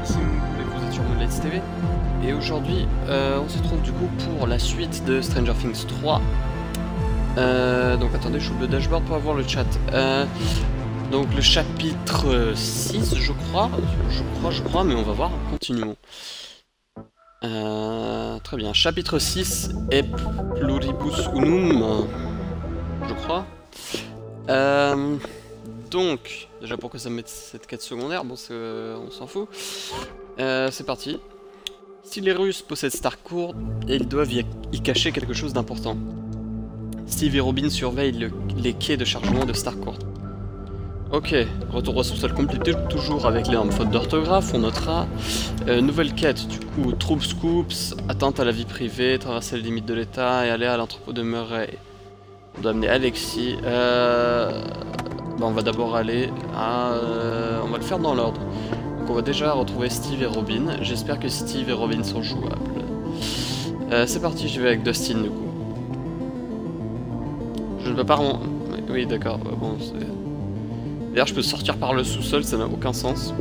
ici vous êtes sur Moonlight TV. Et aujourd'hui, on se retrouve du coup pour la suite de Stranger Things 3. Donc attendez, je ouvre le dashboard pour avoir le chat. Donc le chapitre 6, je crois, mais on va voir, continuons. Très bien, chapitre 6 est Pluribus Unum, je crois. Donc, déjà pourquoi ça me met cette quête secondaire, bon on s'en fout. C'est parti. Si les Russes possèdent Starcourt, ils doivent y cacher quelque chose d'important. Steve et Robin surveillent les quais de chargement de Starcourt. Ok, retour au sous-sol complété, toujours avec les fautes d'orthographe, on notera. Nouvelle quête, du coup, Troop Scoops, atteinte à la vie privée, traverser les limites de l'État et aller à l'entrepôt de Murray. On doit amener Alexis. On va d'abord aller à... on va le faire dans l'ordre. Donc on va déjà retrouver Steve et Robin. J'espère que Steve et Robin sont jouables. C'est parti, je vais avec Dustin du coup. Je ne peux pas... Oui d'accord, bon c'est... D'ailleurs je peux sortir par le sous-sol, ça n'a aucun sens.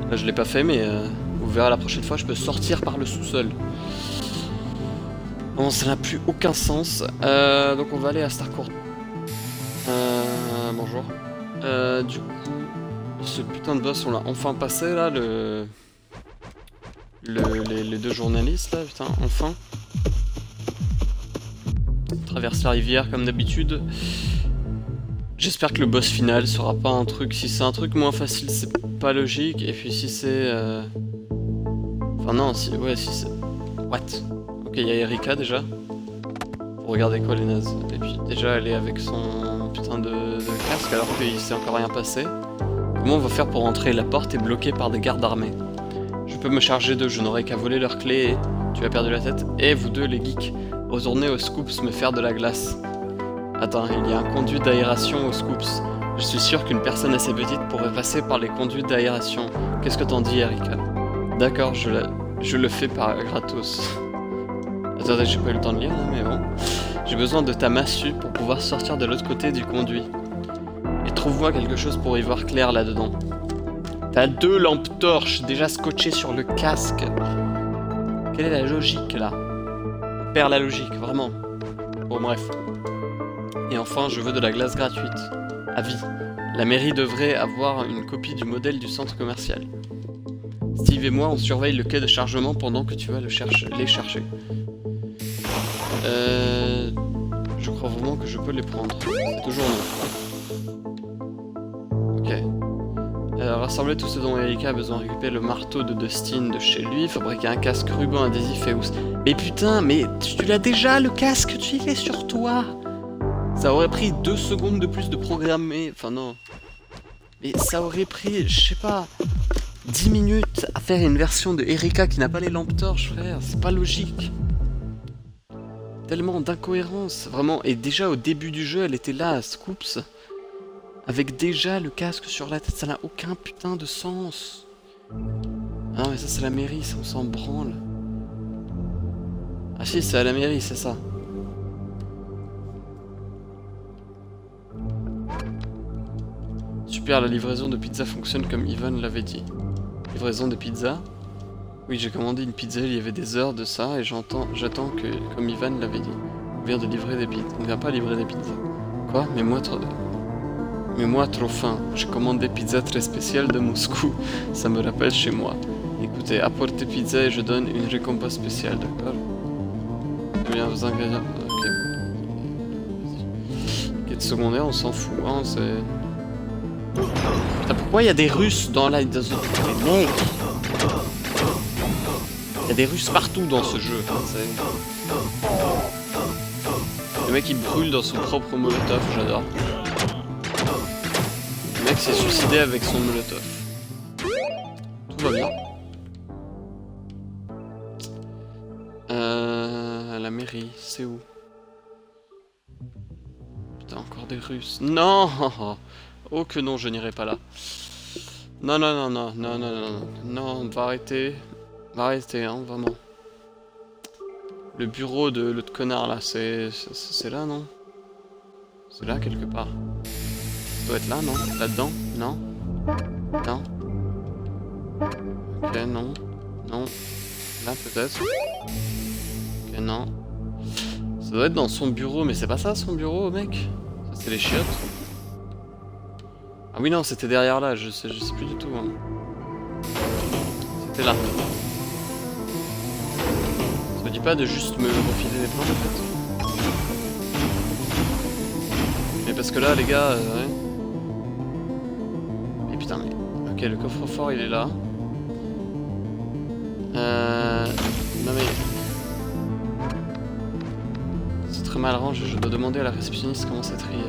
Là je l'ai pas fait mais vous verrez la prochaine fois, je peux sortir par le sous-sol. Bon ça n'a plus aucun sens. Donc on va aller à Starcourt. Bonjour. Du coup, ce putain de boss on l'a enfin passé là, les deux journalistes là, putain, enfin. On traverse la rivière comme d'habitude. J'espère que le boss final sera pas un truc, si c'est un truc moins facile c'est pas logique, et puis si c'est... Enfin non, si c'est... What? Ok, il y a Erika déjà. Regardez quoi les nazes. Et puis déjà elle est avec son putain de casque alors qu'il s'est encore rien passé. Comment on va faire pour entrer? La porte est bloquée par des gardes armés. Je peux me charger d'eux, je n'aurai qu'à voler leurs clés. Tu as perdu la tête? Et vous deux les geeks, retournez aux scoops me faire de la glace. Attends, il y a un conduit d'aération aux scoops. Je suis sûr qu'une personne assez petite pourrait passer par les conduits d'aération. Qu'est-ce que t'en dis Erika? D'accord, je le fais par gratos. Attendez, j'ai pas eu le temps de lire là, mais bon. J'ai besoin de ta massue pour pouvoir sortir de l'autre côté du conduit. Et trouve-moi quelque chose pour y voir clair là-dedans. T'as 2 lampes torches déjà scotchées sur le casque. Quelle est la logique là? On perd la logique, vraiment. Bon bref. Et enfin, je veux de la glace gratuite. À vie. La mairie devrait avoir une copie du modèle du centre commercial. Steve et moi, on surveille le quai de chargement pendant que tu vas les chercher. Je crois vraiment que je peux les prendre. C'est toujours non. Ok. Rassembler tout ce dont Erika a besoin. Récupérer le marteau de Dustin de chez lui. Fabriquer un casque ruban adhésif et housse. Mais putain, mais tu l'as déjà le casque, tu l'as sur toi. Ça aurait pris 2 secondes de plus de programmer. Enfin non. Mais ça aurait pris, je sais pas, 10 minutes à faire une version de Erika qui n'a pas les lampes torches, frère. C'est pas logique. Tellement d'incohérence, vraiment. Et déjà au début du jeu, elle était là à Scoops, avec déjà le casque sur la tête, ça n'a aucun putain de sens. Ah mais ça c'est la mairie, ça on s'en branle. Ah si, c'est à la mairie, c'est ça. Super, la livraison de pizza fonctionne comme Ivan l'avait dit. Livraison de pizza? Oui, j'ai commandé une pizza il y avait des heures de ça et j'attends que, comme Ivan l'avait dit, on vient de livrer des pizzas. On ne vient pas livrer des pizzas. Quoi? Mais moi trop faim. Je commande des pizzas très spéciales de Moscou. Ça me rappelle chez moi. Écoutez, apportez pizza et je donne une récompense spéciale, d'accord? Je viens vos ingrédients. Ok. Quête secondaire, on s'en fout, hein, c'est... Putain, pourquoi il y a des Russes dans une... Mais mec! Il y a des Russes partout dans ce jeu. Le mec il brûle dans son propre molotov, j'adore. Le mec s'est suicidé avec son molotov. Tout va bien. La mairie, c'est où? Putain, encore des Russes. Non! Oh que non, je n'irai pas là. Non, non, va arrêter. Va arrêter, hein, vraiment. Le bureau de l'autre connard là, c'est là, non? C'est là quelque part. Ça doit être là, non? Là-dedans? Non? Non? Ok, non. Non. Là, peut-être. Ok, non. Ça doit être dans son bureau, mais c'est pas ça son bureau, mec? Ça, c'est les chiottes. Ah oui, non, c'était derrière là, je sais plus du tout. Hein. C'était là. Ça me dit pas de juste me refiler des planches, en fait. Mais parce que là, les gars, ouais. Et putain, mais... Ok, le coffre-fort, il est là. Non mais... C'est très mal rangé, je dois demander à la réceptionniste comment c'est trié.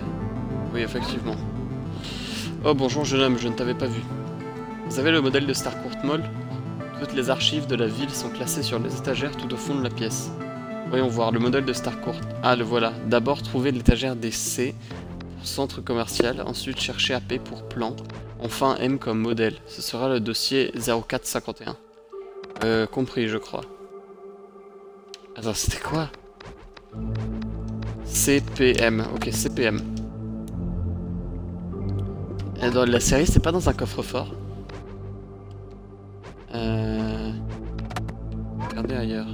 Oui, effectivement. Oh bonjour jeune homme, je ne t'avais pas vu. Vous avez le modèle de Starcourt Mall? Toutes les archives de la ville sont classées sur les étagères tout au fond de la pièce. Voyons voir, le modèle de Starcourt. Ah, le voilà. D'abord, trouvez l'étagère des C pour centre commercial, ensuite cherchez AP pour plan, enfin M comme modèle. Ce sera le dossier 0451. Compris, je crois. Attends, c'était quoi? CPM. Ok, CPM. Et dans la série, c'est pas dans un coffre-fort. Regardez ailleurs.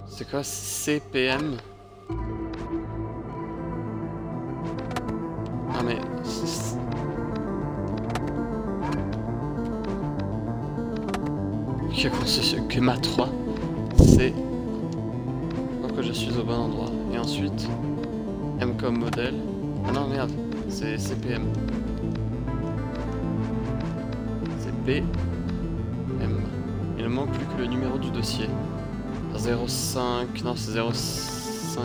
C'est quoi CPM? Ah mais... Que ma 3. C'est... Je crois que je suis au bon endroit. Et ensuite... M comme modèle. Ah non merde, c'est CPM. C'est PM. Il ne manque plus que le numéro du dossier. 05... Non, c'est 05,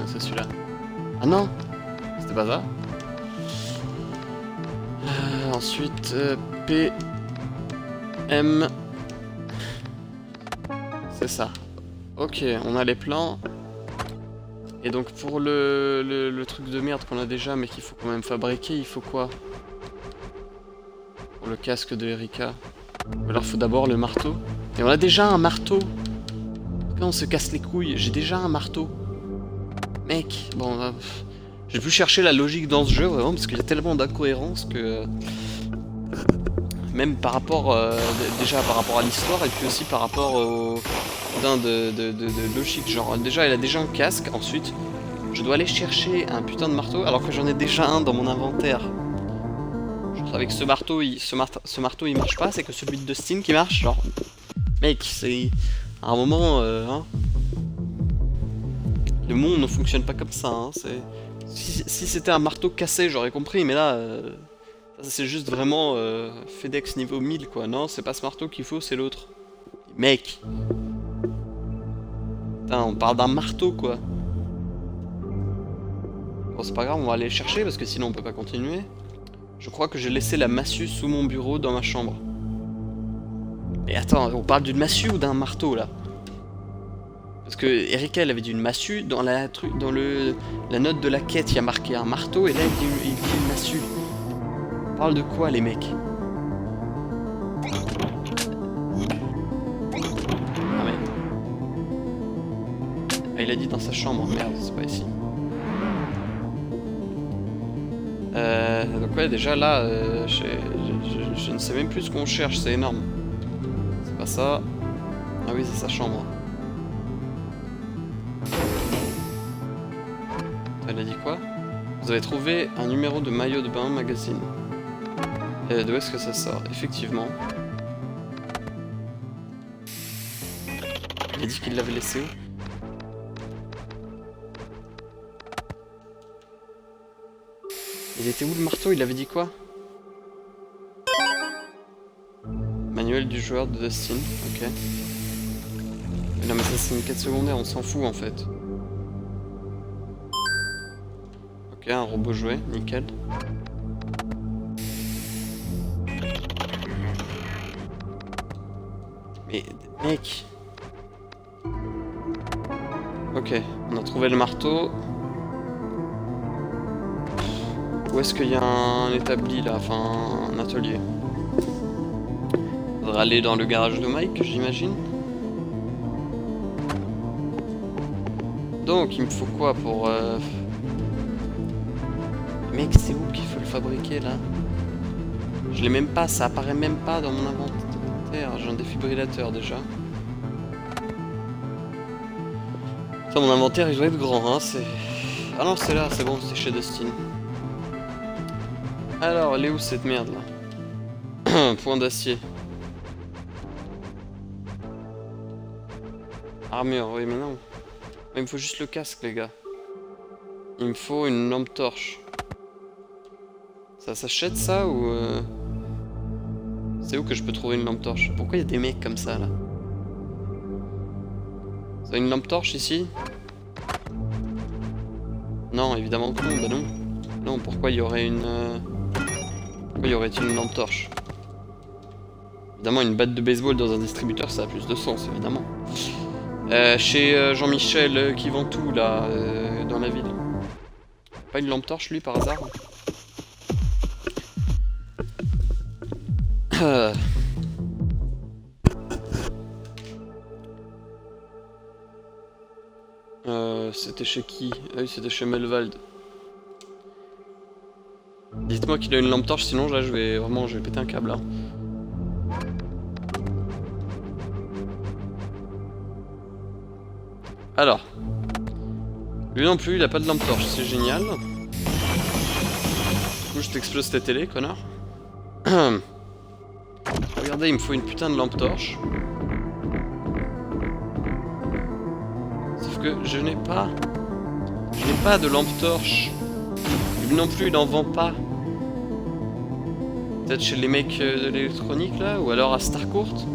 c'est celui-là. Ah non! C'était pas ça. Ensuite, PM... C'est ça. Ok, on a les plans. Et donc pour le truc de merde qu'on a déjà mais qu'il faut quand même fabriquer, il faut quoi? Pour le casque de Erika. Ou alors faut d'abord le marteau. Et on a déjà un marteau. Quand on se casse les couilles, j'ai déjà un marteau. Mec, bon, j'ai pu chercher la logique dans ce jeu vraiment parce qu'il y a tellement d'incohérences que... Même par rapport, déjà par rapport à l'histoire et puis aussi par rapport au... Putain de logique, genre déjà il a déjà un casque, ensuite je dois aller chercher un putain de marteau alors que j'en ai déjà un dans mon inventaire. Genre avec ce marteau, ce marteau il marche pas, c'est que celui de Dustin qui marche, genre... Mec, c'est... À un moment, hein... Le monde ne fonctionne pas comme ça, hein, c'est... Si c'était un marteau cassé j'aurais compris, mais là... c'est juste vraiment FedEx niveau 1000 quoi, non c'est pas ce marteau qu'il faut, c'est l'autre. Mec! Putain, on parle d'un marteau quoi. Bon c'est pas grave, on va aller le chercher parce que sinon on peut pas continuer. Je crois que j'ai laissé la massue sous mon bureau dans ma chambre. Mais attends, on parle d'une massue ou d'un marteau là? Parce que Erika elle avait dit une massue, dans la note de la quête il y a marqué un marteau et là il dit une massue. On parle de quoi les mecs? Ah mais... Ah il a dit dans sa chambre, merde c'est pas ici. Donc ouais déjà là, je ne sais même plus ce qu'on cherche, c'est énorme. C'est pas ça. Ah oui c'est sa chambre. Elle a dit quoi? Vous avez trouvé un numéro de maillot de bain magazine. Et d'où est-ce que ça sort? Effectivement. Il a dit qu'il l'avait laissé où? Il était où le marteau? Il avait dit quoi? Manuel du joueur de Dustin, ok. Mais non mais ça c'est une quête secondaire, on s'en fout en fait. Ok, un robot jouet, nickel. Mais mec... Ok, on a trouvé le marteau. Où est-ce qu'il y a un établi là, enfin un atelier? Faudra aller dans le garage de Mike, j'imagine. Donc il me faut quoi pour... Mec, c'est où qu'il faut le fabriquer là? Je l'ai même pas, ça apparaît même pas dans mon inventaire. J'ai un défibrillateur déjà. Putain, mon inventaire il doit être grand, hein, c'est... Ah non, c'est là, c'est bon, c'est chez Dustin. Alors, elle est où cette merde là? Point d'acier. Armure, oui, mais non. Il me faut juste le casque, les gars. Il me faut une lampe torche. Ça s'achète ça ou... C'est où que je peux trouver une lampe torche? Pourquoi il y a des mecs comme ça là? Ça a une lampe torche ici? Non, évidemment que non, bah non. Non, pourquoi il y aurait une... Pourquoi y aurait-il une lampe torche? Évidemment, une batte de baseball dans un distributeur, ça a plus de sens, évidemment. Chez Jean-Michel qui vend tout, là, dans la ville. Pas une lampe torche, lui, par hasard? C'était chez qui? Ah oui, c'était chez Melvald. Dites-moi qu'il a une lampe torche, sinon là je vais vraiment péter un câble là. Alors. Lui non plus, il a pas de lampe torche, c'est génial. Du coup, je t'explose ta télé, connard. Regardez, il me faut une putain de lampe torche. Sauf que je n'ai pas... Je n'ai pas de lampe torche. Lui non plus, il en vend pas. Peut-être chez les mecs de l'électronique là, ou alors à Starcourt.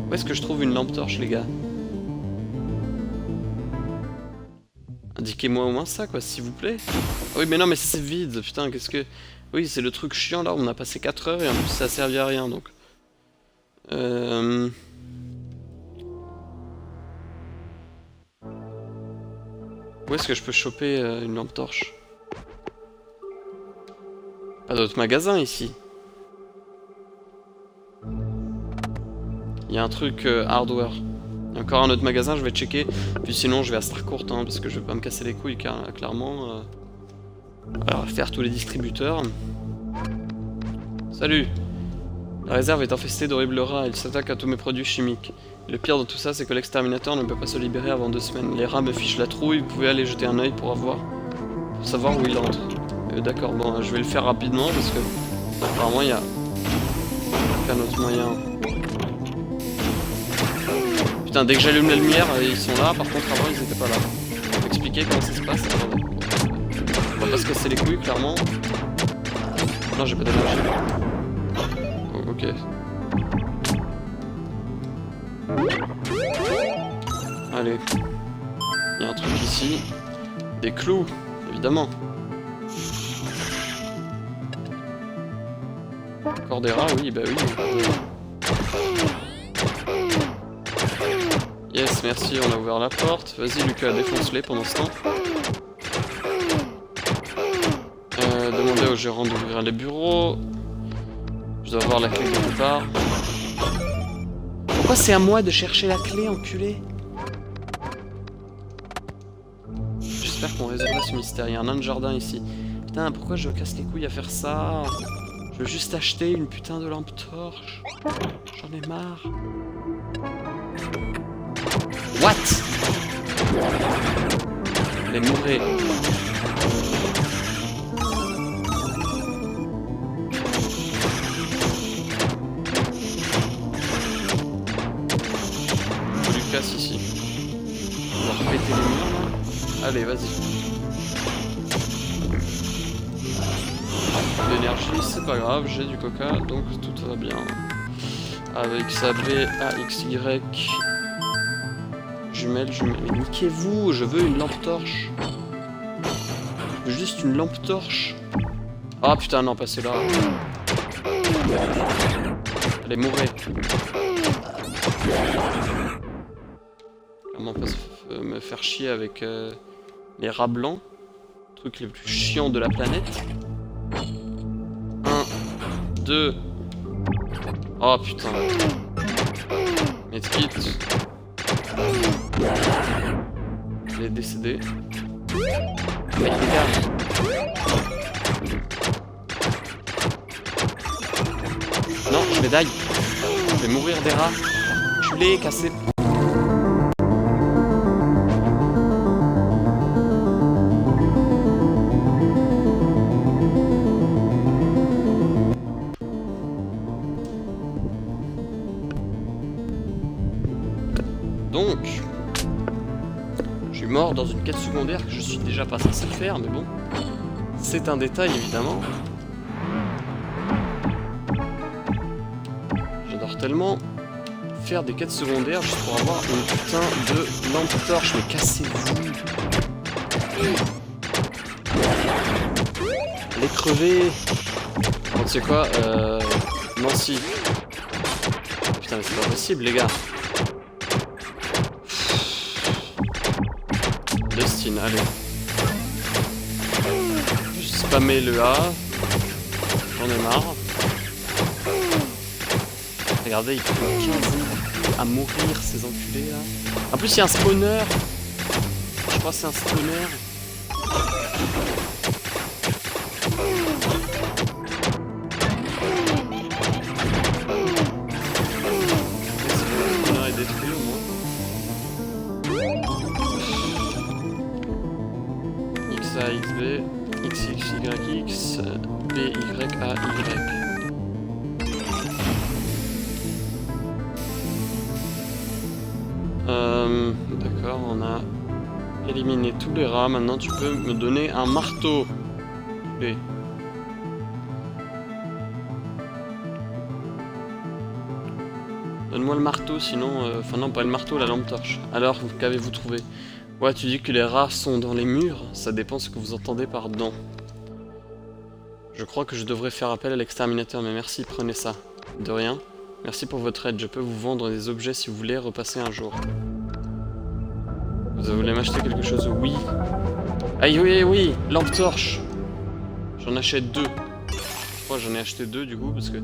Où est-ce que je trouve une lampe torche, les gars? Indiquez-moi au moins ça, quoi, s'il vous plaît. Ah oui, mais non, mais c'est vide, putain, qu'est-ce que... Oui, c'est le truc chiant, là, on a passé 4 heures et en plus ça a servi à rien, donc... Où est-ce que je peux choper une lampe torche? Pas d'autres magasins, ici. Il y a un truc hardware. Il y a encore un autre magasin, je vais checker. Puis sinon, je vais à Starcourt, hein, parce que je vais pas me casser les couilles, car clairement... Alors, faire tous les distributeurs. Salut! La réserve est infestée d'horribles rats, ils s'attaquent à tous mes produits chimiques. Le pire de tout ça, c'est que l'exterminateur ne peut pas se libérer avant 2 semaines. Les rats me fichent la trouille, vous pouvez aller jeter un œil pour savoir où il entre. D'accord, bon, je vais le faire rapidement, parce que... Apparemment, il y a... aucun autre moyen. Putain, dès que j'allume la lumière, ils sont là, par contre, avant, ils étaient pas là. Je vais expliquer comment ça se passe, attendez. On va pas se casser les couilles, clairement. Non, j'ai pas d'énergie. Oh, ok. Allez. Il y a un truc ici. Des clous, évidemment. Encore des rats, oui, bah oui. Yes, merci, on a ouvert la porte. Vas-y, Lucas, défonce-les pendant ce temps. Demandez au gérant d'ouvrir les bureaux. Je dois avoir la clé quelque part. Pourquoi c'est à moi de chercher la clé, enculé? J'espère qu'on résoudra ce mystère. Il y a un nain de jardin ici. Putain, pourquoi je me casse les couilles à faire ça? Je veux juste acheter une putain de lampe torche. J'en ai marre. What? Les mourir. Ici. On va péter les murs là. Allez, vas-y. L'énergie, c'est pas grave, j'ai du coca, donc tout va bien. Avec sa B, A, X, Y. Jumelle. Mais niquez-vous, je veux une lampe torche. Je veux juste une lampe torche. Ah putain, non, passez là. Allez, mourrez. Comment pas me faire chier avec les rats blancs, truc les plus chiants de la planète. 1, 2. Oh putain. Medkit. Il est décédé. Mais les gars. Je vais die. Je vais mourir des rats. Je l'ai cassé. Donc, je suis mort dans une quête secondaire que je suis déjà pas censé faire, mais bon, c'est un détail évidemment. J'adore tellement faire des quêtes secondaires juste pour avoir une putain de lampe torche, mais cassez-vous. Allez crever. Bon, tu sais quoi, Nancy. Putain, mais c'est pas possible les gars. Dustin, allez. Je spammais le A. J'en ai marre. Regardez, ils font 15 ans à mourir ces enculés là. En plus il y a un spawner. Je crois que c'est un spawner. Le spawner est détruit au moins. X A X B X X Y X B Y A Y. D'accord, on a éliminé tous les rats. Maintenant, tu peux me donner un marteau. B. Donne-moi le marteau, sinon... Enfin non, pas le marteau, la lampe torche. Alors, qu'avez-vous trouvé? Ouais, tu dis que les rats sont dans les murs. Ça dépend ce que vous entendez par dedans. Je crois que je devrais faire appel à l'exterminateur, mais merci, prenez ça. De rien. Merci pour votre aide, je peux vous vendre des objets si vous voulez repasser un jour. Vous voulez m'acheter quelque chose? Oui. Aïe, oui, oui, lampe torche. J'en achète 2. Je crois que j'en ai acheté 2 du coup, parce que...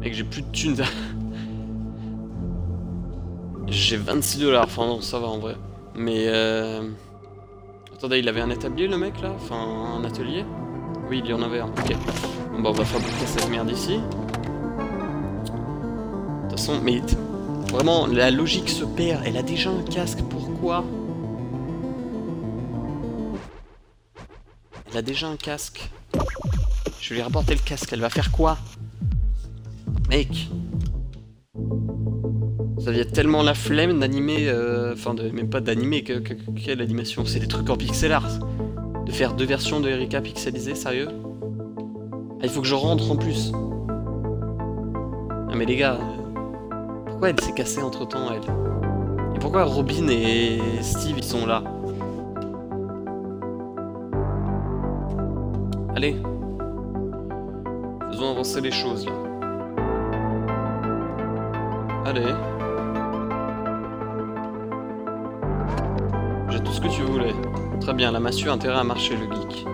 Mec, j'ai plus de thunes. J'ai 26 $, enfin non, ça va en vrai. Mais attendez, il avait un établi le mec là? Enfin, un atelier? Oui, il y en avait un, ok. Bon bah on va fabriquer cette merde ici. De toute façon, mais vraiment, la logique se perd. Elle a déjà un casque, pourquoi? Elle a déjà un casque. Je vais lui rapporter le casque, elle va faire quoi? Mec! Vous aviez tellement la flemme d'animer... Enfin, même pas d'animer, quelle animation? C'est des trucs en pixel art. De faire 2 versions de Erika pixelisées, sérieux? Ah, il faut que je rentre en plus. Ah mais les gars... Pourquoi elle s'est cassée entre temps, elle? Et pourquoi Robin et Steve, ils sont là? Allez. Faisons avancer les choses, là. Allez. J'ai tout ce que tu voulais. Très bien, la massue a intérêt à marcher, le geek.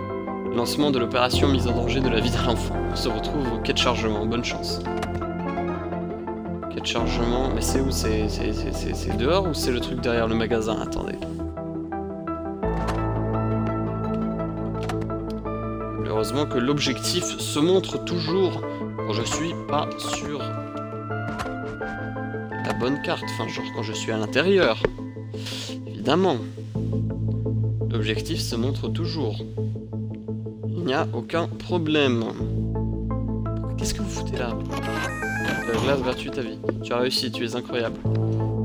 Lancement de l'opération mise en danger de la vie d'un enfant. On se retrouve au quai de chargement, bonne chance. Quai de chargement, mais c'est où? C'est dehors ou c'est le truc derrière le magasin? Attendez. Heureusement que l'objectif se montre toujours quand je suis pas sur la bonne carte. Enfin, genre quand je suis à l'intérieur. Évidemment. L'objectif se montre toujours. Il n'y a aucun problème. Qu'est-ce que vous foutez là? La glace gratuite à vie. Tu as réussi, tu es incroyable.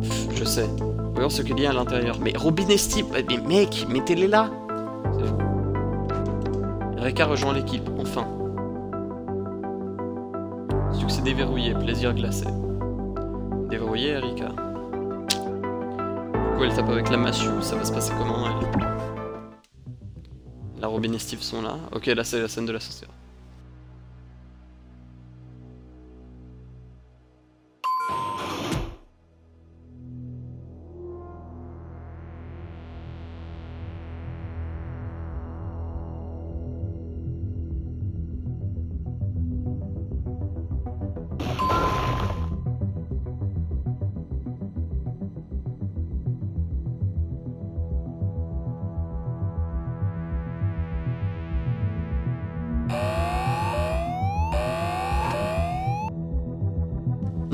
Pff, je sais. Voyons ce qu'il y a à l'intérieur. Mais Robin et Steve, mais mec, mettez-les là. Erika rejoint l'équipe, enfin. Succès déverrouillé, plaisir glacé. Déverrouillé, Erika. Pourquoi elle tape avec la massue? Ça va se passer comment, elle? La Robin et Steve sont là. Ok, là c'est la scène de l'ascenseur.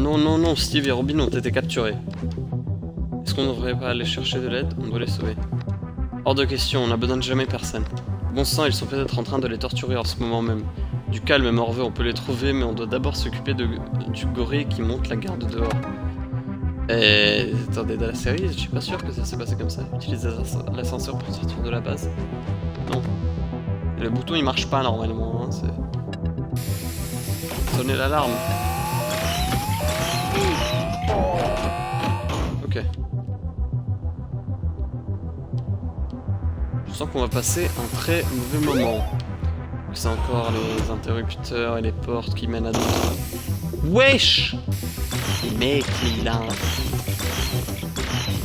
Non, non, non, Steve et Robin ont été capturés. Est-ce qu'on ne devrait pas aller chercher de l'aide? On doit les sauver. Hors de question, on n'a besoin de jamais personne. Bon sang, ils sont peut-être en train de les torturer en ce moment même. Du calme, Morveux, on peut les trouver, mais on doit d'abord s'occuper du gorille qui monte la garde dehors. Et... attendez, dans la série, je suis pas sûr que ça s'est passé comme ça. Utiliser l'ascenseur pour sortir de la base. Non. Et le bouton il marche pas normalement, hein, c'est... Sonner l'alarme. Ok. Je sens qu'on va passer un très mauvais moment. C'est encore les interrupteurs et les portes qui mènent à d'autres. Wesh! Mec, il a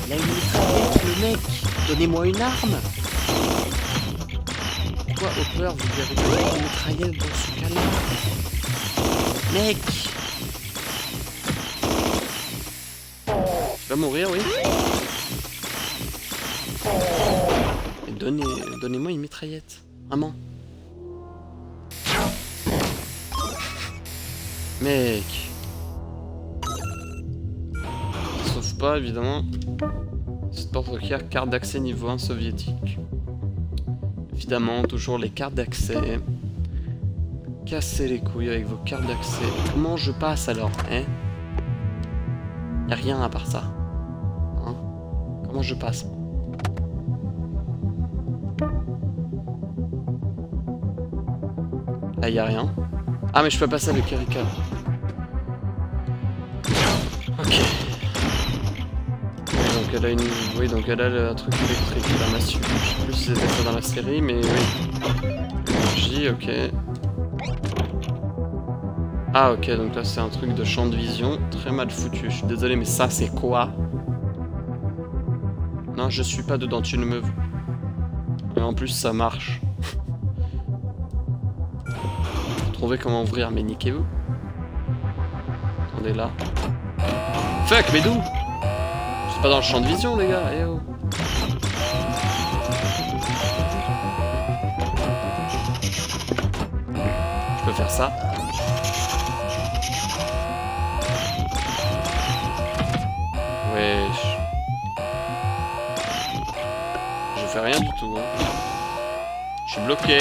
une mitraillette, le mec! Donnez-moi une arme! Pourquoi, Hopper, vous lui avez donné une mitraillette dans ce cas-là? Mec! Tu vas mourir, oui? Et donnez-moi une mitraillette. Vraiment. Mec. Sauf pas, évidemment. Cette porte requiert carte d'accès niveau 1 soviétique. Évidemment, toujours les cartes d'accès. Cassez les couilles avec vos cartes d'accès. Comment je passe alors, hein? Y'a rien à part ça. Hein? Comment je passe? Là, y'a rien. Ah, mais je peux passer avec Erika. Ok. Donc elle a une... oui, donc elle a le truc électrique, la massue. Je sais plus si c'était ça dans la série, mais oui. J, ok. Ah, ok, donc là c'est un truc de champ de vision. Très mal foutu, je suis désolé, mais ça c'est quoi? Non, je suis pas dedans, tu ne me... Et en plus ça marche. Trouvez comment ouvrir, mais niquez-vous. Attendez là. Fuck, mais d'où? C'est pas dans le champ de vision, les gars, eh oh. Je peux faire ça. Wesh. Je fais rien du tout, hein. Je suis bloqué.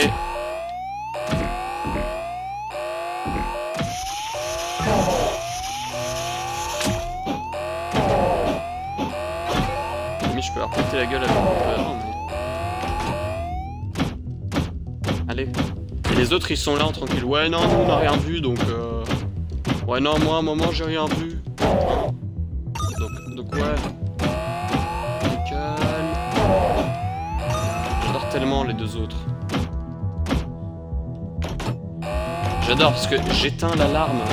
Je peux leur péter la gueule avec mon peur, mais... Allez. Et les autres ils sont là en tranquille. Ouais non, nous on a rien vu donc ouais non, moi à un moment j'ai rien vu. Hein, donc ouais. Calme. J'adore tellement les deux autres. J'adore parce que j'éteins l'alarme.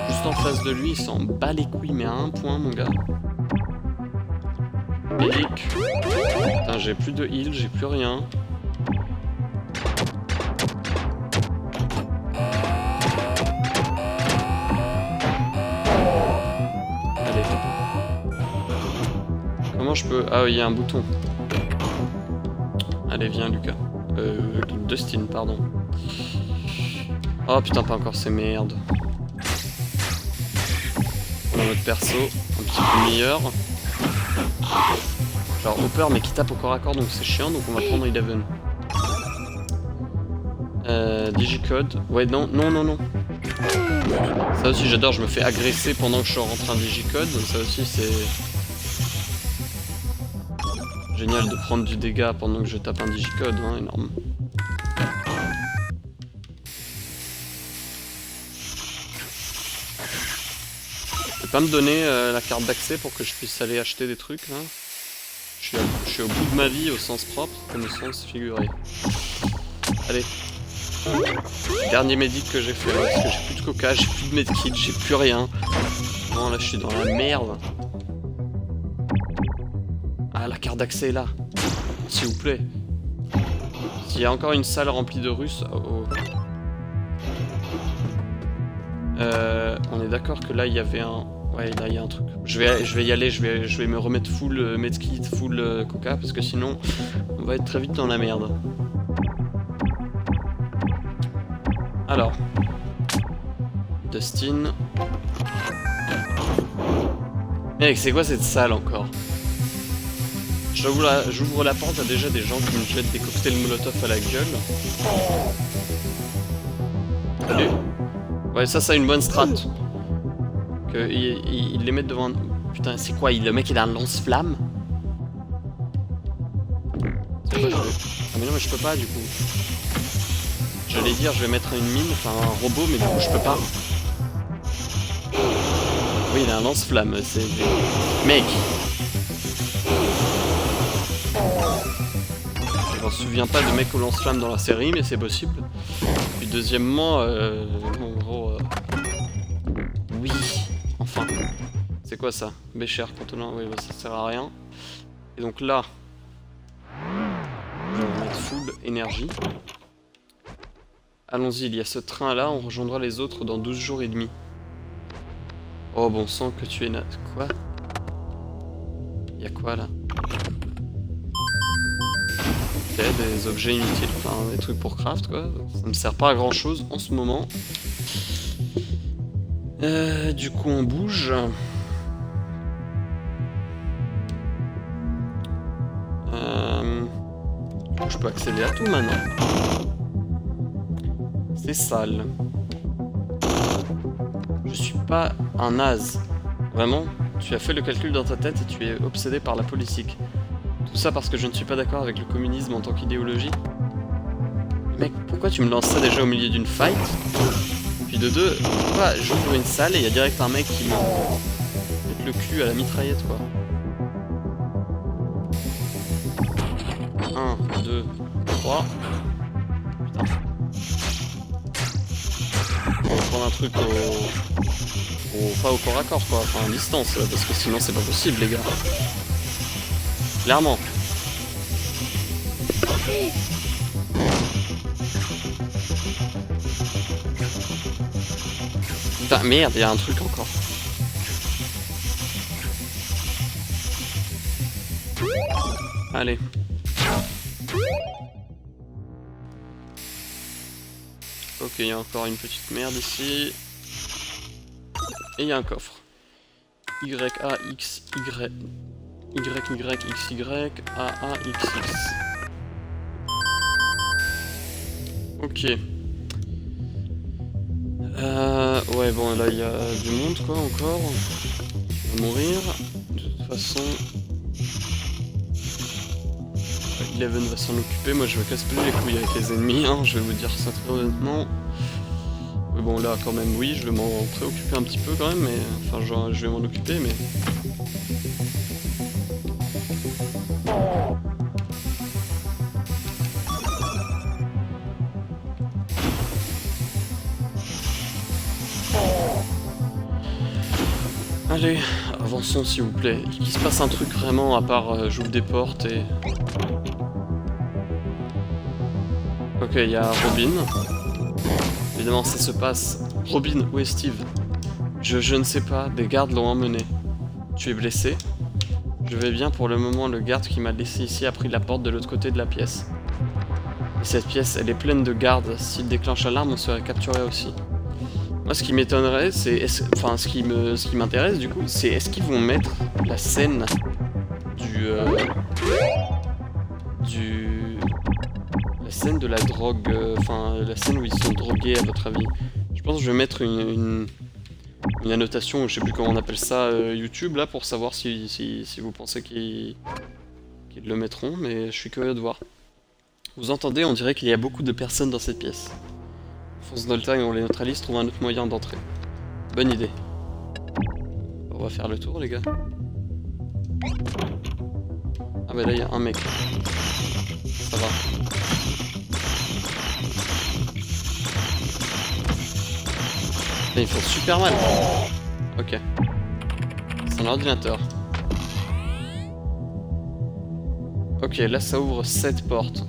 Juste en face de lui, il s'en bat les couilles, mais à un point mon gars. Médic. Putain, j'ai plus de heal, j'ai plus rien. Allez. Comment je peux... Ah oui, il y a un bouton. Allez, viens Lucas. Dustin, pardon. Oh putain, pas encore ces merdes. On a notre perso, un petit peu meilleur. Alors Hopper mais qui tape au corps à corps donc c'est chiant, donc on va prendre Eleven. Digicode. Ouais non, non, non, non. Ça aussi j'adore, je me fais agresser pendant que je suis rentré en digicode, donc ça aussi c'est... génial de prendre du dégât pendant que je tape un digicode, hein, énorme. Tu peux pas me donner la carte d'accès pour que je puisse aller acheter des trucs là? Je suis au bout de ma vie au sens propre, comme au sens figuré. Allez. Dernier médic que j'ai fait, parce que j'ai plus de coca, j'ai plus de medkit, j'ai plus rien. Non, là je suis dans la merde. Ah, la carte d'accès est là. S'il vous plaît. S'il y a encore une salle remplie de Russes... Oh, oh. On est d'accord que là il y avait un... Ouais, là il y a un truc. Je vais y aller, je vais me remettre full medkit, full coca, parce que sinon on va être très vite dans la merde. Alors. Dustin. Mec, c'est quoi cette salle encore? J'ouvre la porte à déjà des gens qui me jettent des cocktails molotov à la gueule. Salut. Ouais, ça a une bonne strat. Ils les mettent devant un... Putain, c'est quoi? Le mec il a un lance-flamme? Ah mais non, mais je peux pas du coup. J'allais dire, je vais mettre une mine, enfin un robot, mais du coup je peux pas. Oui, il a un lance-flamme, c'est... Mec! Je m'en souviens pas de mec au lance-flamme dans la série, mais c'est possible. Puis deuxièmement, en gros... Oui, enfin. C'est quoi ça? Bécher, contenant, oui, bah, ça sert à rien. Et donc là... Je vais mettre full énergie. Allons-y, il y a ce train là, on rejoindra les autres dans 12 jours et demi. Oh bon sang que tu es Quoi? Y'a quoi là? Ok, des objets inutiles, enfin des trucs pour craft quoi. Ça me sert pas à grand chose en ce moment. Du coup on bouge. Je peux accéder à tout maintenant. C'est sale. Je suis pas un naze. Vraiment, tu as fait le calcul dans ta tête et tu es obsédé par la politique. Tout ça parce que je ne suis pas d'accord avec le communisme en tant qu'idéologie. Mec, pourquoi tu me lances ça déjà au milieu d'une fight? Puis de deux, pourquoi j'ouvre une salle et il y a direct un mec qui me met le cul à la mitraillette quoi. 1, 2, 3. Putain. On va prendre un truc pas au corps à corps quoi, enfin à distance là, parce que sinon c'est pas possible les gars. Clairement. Putain merde, il y a un truc encore. Allez. Ok, il y a encore une petite merde ici. Et il y a un coffre. Y, A, X, Y. Y, Y, X, Y, A, A, X, X. Ok. Ouais, bon, là, il y a du monde, quoi, encore. On va mourir. De toute façon... Eleven va s'en occuper. Moi, je me casse plus les couilles avec les ennemis, hein. Je vais vous dire ça très honnêtement. Mais bon, là, quand même, oui, je vais m'en préoccuper un petit peu, quand même, mais... Enfin, genre, je vais m'en occuper, mais... Allez, avançons s'il vous plaît. Qu'il se passe un truc vraiment, à part j'ouvre des portes et... Ok, il y a Robin. Évidemment, ça se passe. Robin, où est Steve? Je ne sais pas, des gardes l'ont emmené. Tu es blessé? Je vais bien pour le moment, le garde qui m'a laissé ici a pris la porte de l'autre côté de la pièce. Et cette pièce, elle est pleine de gardes. S'il déclenche l'alarme, on serait capturé aussi. Moi, ce qui m'étonnerait, c'est... Enfin, ce qui m'intéresse, du coup, c'est est-ce qu'ils vont mettre la scène la scène de la drogue... Enfin, la scène où ils sont drogués, à votre avis. Je pense que je vais mettre une annotation, je sais plus comment on appelle ça, YouTube, là, pour savoir si vous pensez qu'ils le mettront, mais je suis curieux de voir. Vous entendez, on dirait qu'il y a beaucoup de personnes dans cette pièce. Fonce dans le tas et on les neutralise, trouve un autre moyen d'entrer. Bonne idée. On va faire le tour, les gars. Ah bah là, il y a un mec. Ça va. Ils font super mal. Ok. C'est un ordinateur. Ok, là ça ouvre 7 portes.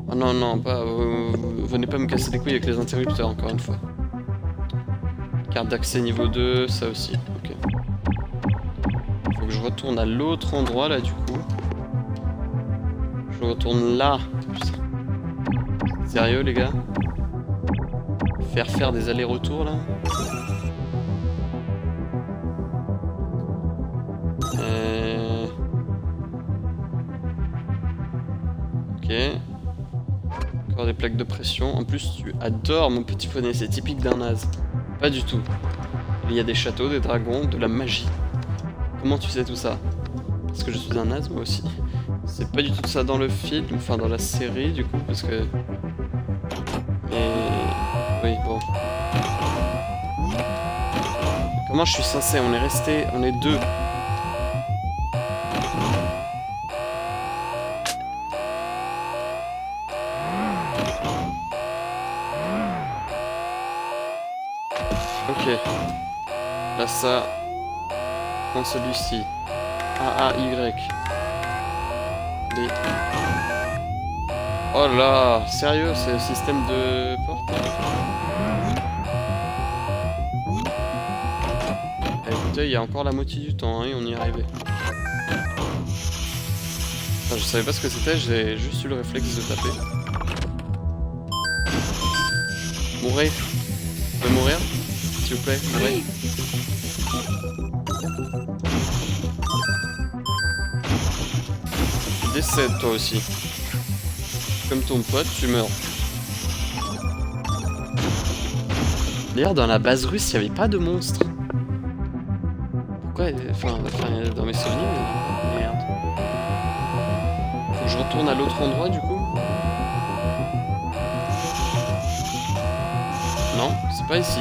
Oh non, non, pas... venez pas me casser les couilles avec les interrupteurs, encore une fois. Carte d'accès niveau 2, ça aussi. Ok. Faut que je retourne à l'autre endroit, là, du coup. Je retourne là. Putain. Sérieux, les gars? faire des allers-retours là. Ok. Encore des plaques de pression. En plus, tu adores mon petit poney, c'est typique d'un naze. Pas du tout. Il y a des châteaux, des dragons, de la magie. Comment tu sais tout ça? Parce que je suis un naze moi aussi. C'est pas du tout ça dans le film, enfin dans la série du coup, parce que... Et... Oui, bon. Comment je suis censé? On est resté... On est deux. Ok. Là ça... Prends celui-ci. A-A-Y. B. Oh là, sérieux, c'est le système de porte. Écoutez, il y a encore la moitié du temps, hein, et on y est arrivé. Enfin, je savais pas ce que c'était, j'ai juste eu le réflexe de taper. Mourez. Vous pouvez mourir? S'il vous plaît, mourez. Tu décèdes toi aussi. Comme ton pote, tu meurs. D'ailleurs, dans la base russe, il n'y avait pas de monstres. Pourquoi? Enfin, dans mes souvenirs, merde. Faut que je retourne à l'autre endroit du coup? Non, c'est pas ici.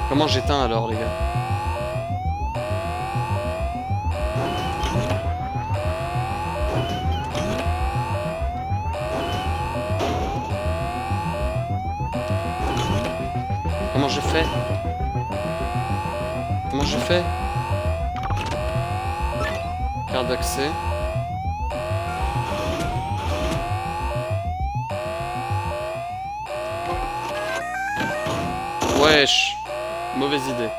Comment j'éteins alors, les gars? Comment j'ai fait? Comment j'ai fait? Carte d'accès. Wesh! Mauvaise idée.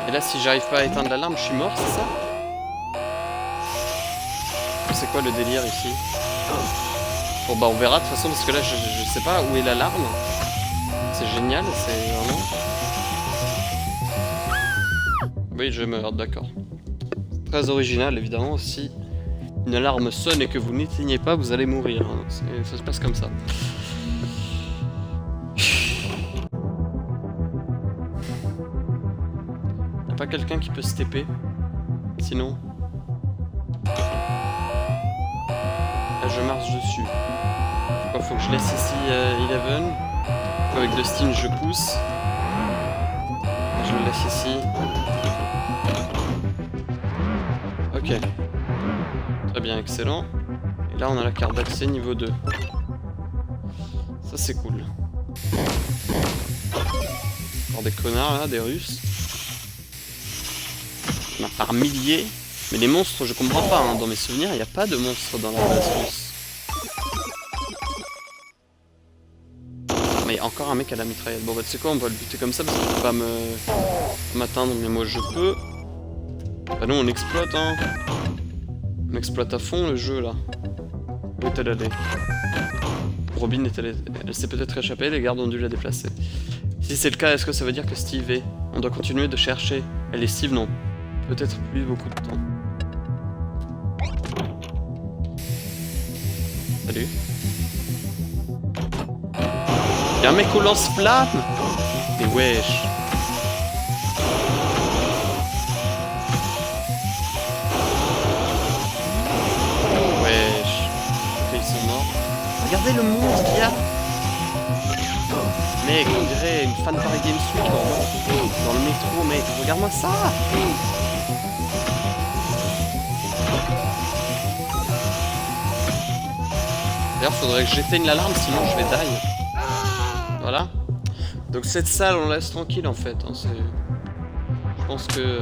Et là, si j'arrive pas à éteindre l'alarme, je suis mort, c'est ça? C'est quoi le délire ici? Bon bah on verra de toute façon parce que là je sais pas où est l'alarme. C'est génial, c'est vraiment... Oui je meurs, d'accord. Très original évidemment, si une alarme sonne et que vous n'éteignez pas, vous allez mourir. Hein. Ça se passe comme ça. Y'a pas quelqu'un qui peut se TP? Sinon... Là je marche dessus. Faut que je laisse ici Eleven. Avec Dustin je pousse. Je le laisse ici. Ok. Très bien, excellent. Et là on a la carte d'accès niveau 2. Ça c'est cool. Encore des connards là, des Russes. On a par milliers. Mais les monstres je comprends pas, hein. Dans mes souvenirs il n'y a pas de monstres dans la base russe. Encore un mec à la mitraillette. Bon bah tu sais quoi, on va le buter comme ça parce qu'il peut pas m'atteindre, mais moi je peux. Bah nous on exploite hein. On exploite à fond le jeu là. Où est-elle allée? Robin elle s'est peut-être échappée, les gardes ont dû la déplacer. Si c'est le cas, est-ce que ça veut dire que Steve est... On doit continuer de chercher. Elle et Steve non. Peut-être plus beaucoup de temps. Salut. Y'a un mec au lance-flamme! Mais wesh! Wesh! Ok, ils sont morts. Regardez le monstre qu'il y a! Mec, on dirait une fan Paris Games Week dans le métro, mec. Regarde-moi ça! D'ailleurs, faudrait que j'éteigne l'alarme, sinon je vais die. Voilà. Donc cette salle, on laisse tranquille en fait. Hein, je pense que...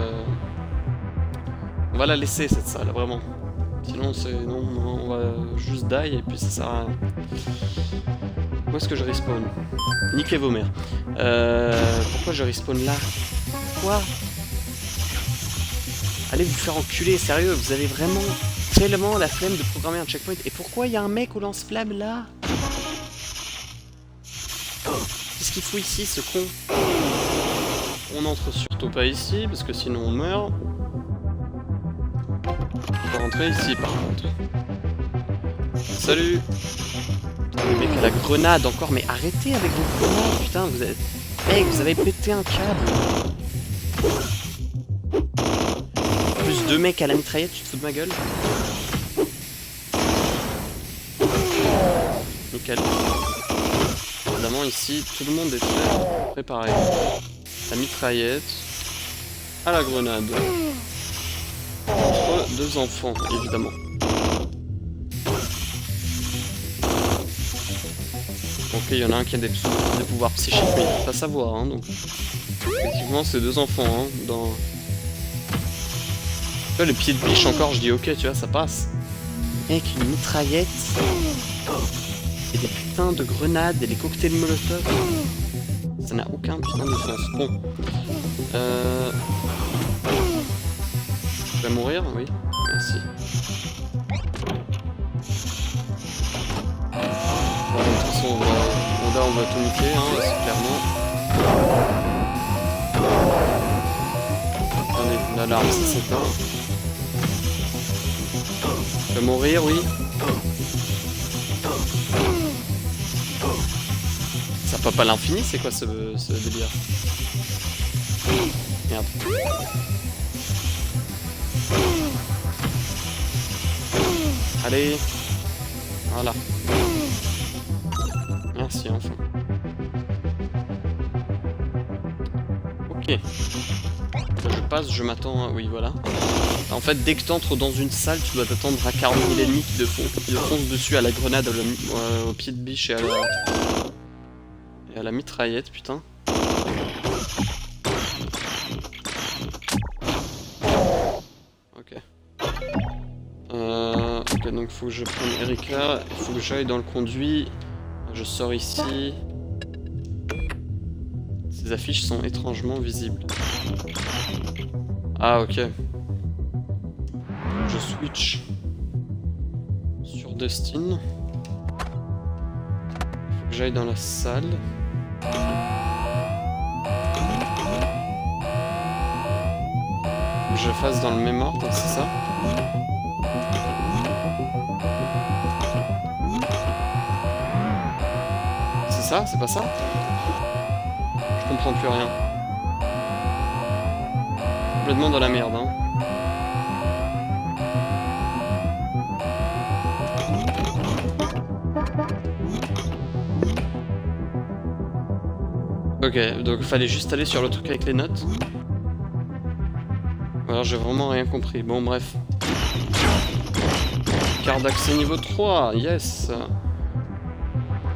on va la laisser cette salle, vraiment. Sinon, non, on va juste die et puis ça sert à rien. Où est-ce que je respawn? Niquez vos mères. Pourquoi je respawn là? Quoi? Allez vous faire enculer, sérieux, vous avez vraiment... tellement la flemme de programmer un checkpoint. Et pourquoi il y a un mec au lance-flamme là? Qu'est-ce qu'il fout ici, ce con? On entre surtout pas ici, parce que sinon on meurt. On va rentrer ici par contre. Salut! Le mec à la grenade encore, mais arrêtez avec vos grenades, putain, vous êtes... Mec, vous avez pété un câble! Plus 2 mecs à la mitraillette, tu te fous de ma gueule? Nickel. Évidemment ici, tout le monde est très préparé. La mitraillette, à la grenade. Entre 2 enfants, évidemment. Ok, il y en a un qui a des pouvoirs psychiques, mais il faut pas savoir, hein, donc... Effectivement, c'est 2 enfants, hein, dans... Tu vois, les pieds de biche encore, je dis ok, tu vois, ça passe. Mec, une mitraillette... Et des putains de grenades et les cocktails molotov. Ça n'a aucun putain de sens. Bon. Je vais mourir, oui. Merci. Bon, de toute façon, on va tout niquer, hein, c'est clairement. Attendez, l'alarme, ça s'éteint. Je vais mourir, oui. Ça pop à l'infini, c'est quoi ce délire? Merde. Allez. Voilà. Merci, enfin. Ok. Je passe, je m'attends à... Oui, voilà. En fait, dès que t'entres dans une salle, tu dois t'attendre à 40 000 ennemis qui te foncent dessus à la grenade, au pied de biche et à la mitraillette, putain. Ok. Ok, donc faut que je prenne Erika, il faut que j'aille dans le conduit. Je sors ici. Ces affiches sont étrangement visibles. Ah, ok. Je switch sur Dustin. Faut que j'aille dans la salle. Faut que je fasse dans le même ordre, c'est ça? C'est ça? C'est pas ça? Je comprends plus rien. Complètement dans la merde, hein. Ok, donc il fallait juste aller sur le truc avec les notes. Alors j'ai vraiment rien compris. Bon, bref. Carte d'accès niveau 3, yes.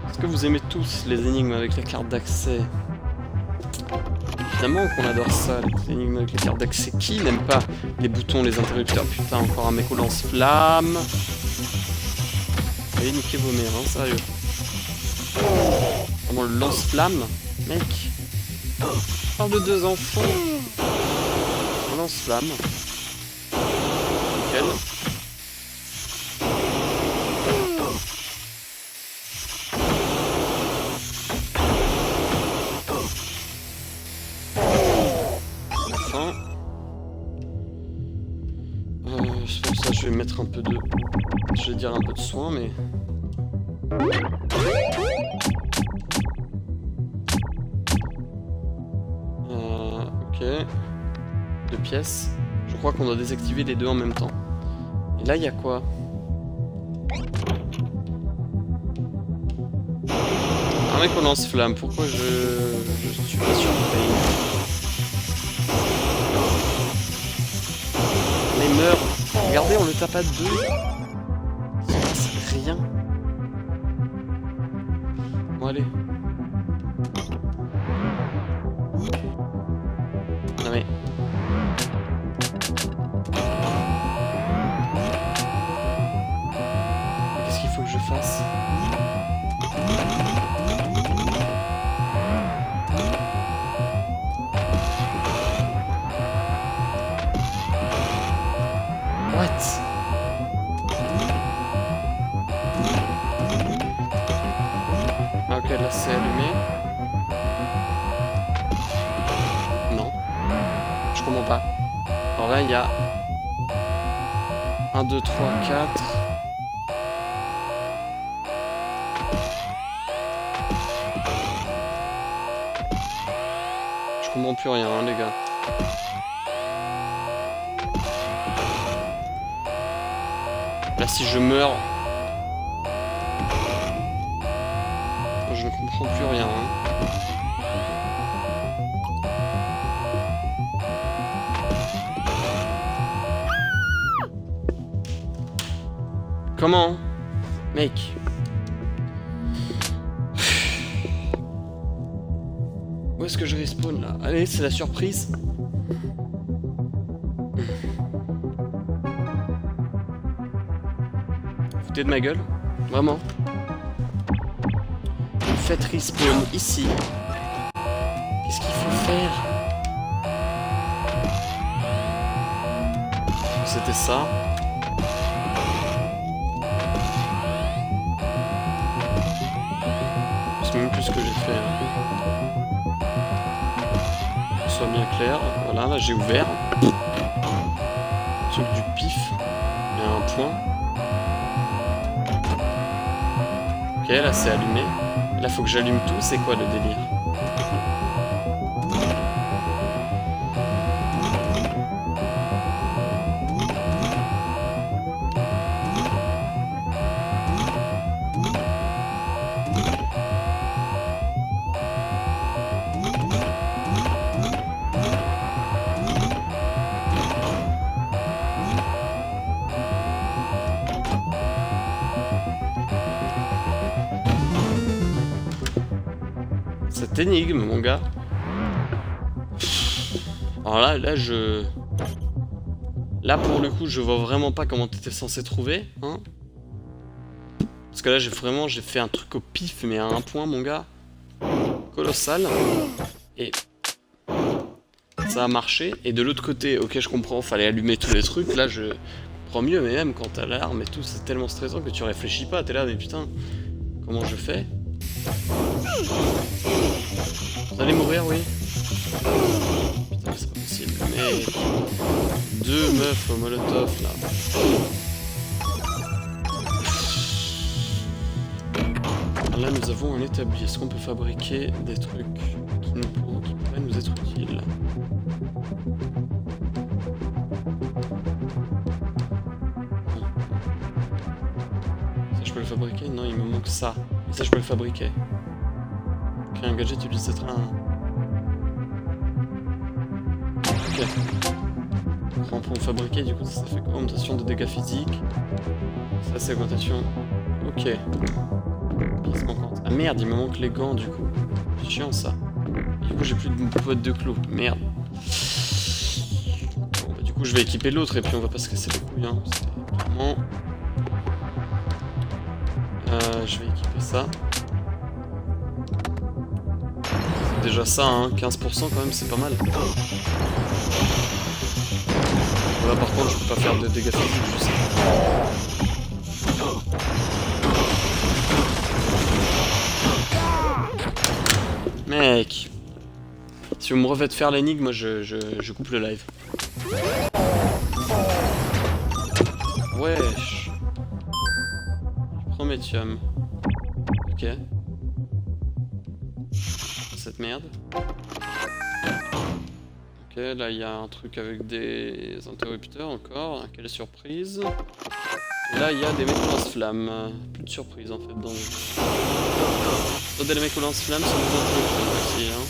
Est-ce que vous aimez tous les énigmes avec la carte d'accès? Évidemment qu'on adore ça, les énigmes avec les cartes d'accès. Qui n'aime pas les boutons, les interrupteurs? Putain, encore un mec au lance-flamme. Allez, niquez vos mères, hein, sérieux. Vraiment, le lance-flamme, mec. Je parle de 2 enfants. Un lance-flamme. Nickel. C'est pour ça que je vais mettre un peu de... Je vais dire un peu de soin, mais... Ok. 2 pièces. Je crois qu'on doit désactiver les 2 en même temps. Et là, il y a quoi? Un mec au lance-flamme. Pourquoi je suis pas surpris? Mais meurt. Regardez, on le tape à 2. C'est rien. Bon, allez. Non mais... Qu'est-ce qu'il faut que je fasse? What? Là c'est allumé. Non. Je comprends pas. Alors là il y a 1, 2, 3, 4. Je comprends plus rien, hein, les gars. Là si je meurs... Je ne comprends plus rien. Hein. Comment? Mec. Où est-ce que je respawn là? Allez, c'est la surprise. Foutez de ma gueule? Vraiment? Faites respawn ici. Qu'est-ce qu'il faut faire? C'était ça. Je sais même plus ce que j'ai fait. Que ce soit bien clair. Voilà, là j'ai ouvert. Truc du pif. Il y a un point. Ok, là c'est allumé. Là faut que j'allume tout, c'est quoi le délire? Cette énigme, mon gars. Alors là, là, pour le coup, je vois vraiment pas comment t'étais censé trouver, hein. Parce que là, j'ai fait un truc au pif, mais à un point, mon gars. Colossal. Et... ça a marché. Et de l'autre côté, ok, je comprends, fallait allumer tous les trucs. Là, je comprends mieux, mais même quand t'as l'arme et tout, c'est tellement stressant que tu réfléchis pas. T'es là, mais putain, comment je fais? Vous allez mourir, oui. Putain, c'est pas possible. Mais... 2 meufs au molotov, là. Là, nous avons un établi. Est-ce qu'on peut fabriquer des trucs qui pourraient nous être utiles? Ça, je peux le fabriquer? Non, il me manque ça. Et ça, je peux le fabriquer. Créer un gadget utilisateur. Ok. On peut fabriquer, du coup, ça fait quoi? Augmentation de dégâts physiques. Ça, c'est augmentation. Ok. Pièce manquante. Ah merde, il me manque les gants, du coup. C'est chiant, ça. Et du coup, j'ai plus de boîte de clous. Merde. Bon, bah, du coup, je vais équiper l'autre et puis on va pas se casser les couilles, hein. C'est vraiment... je vais équiper ça. Déjà ça, hein, 15% quand même, c'est pas mal. Voilà, par contre, je peux pas faire de dégâts physiques, je sais. Mec, si vous me refaites faire l'énigme, moi je coupe le live. Wesh. Prométhium. Ok. Cette merde. Ok, là il y a un truc avec des interrupteurs encore. Quelle surprise. Et là il y a des mecs au lance-flammes. Plus de surprise en fait dans le... des mecs au lance-flammes sur les interrupteurs aussi. Hein.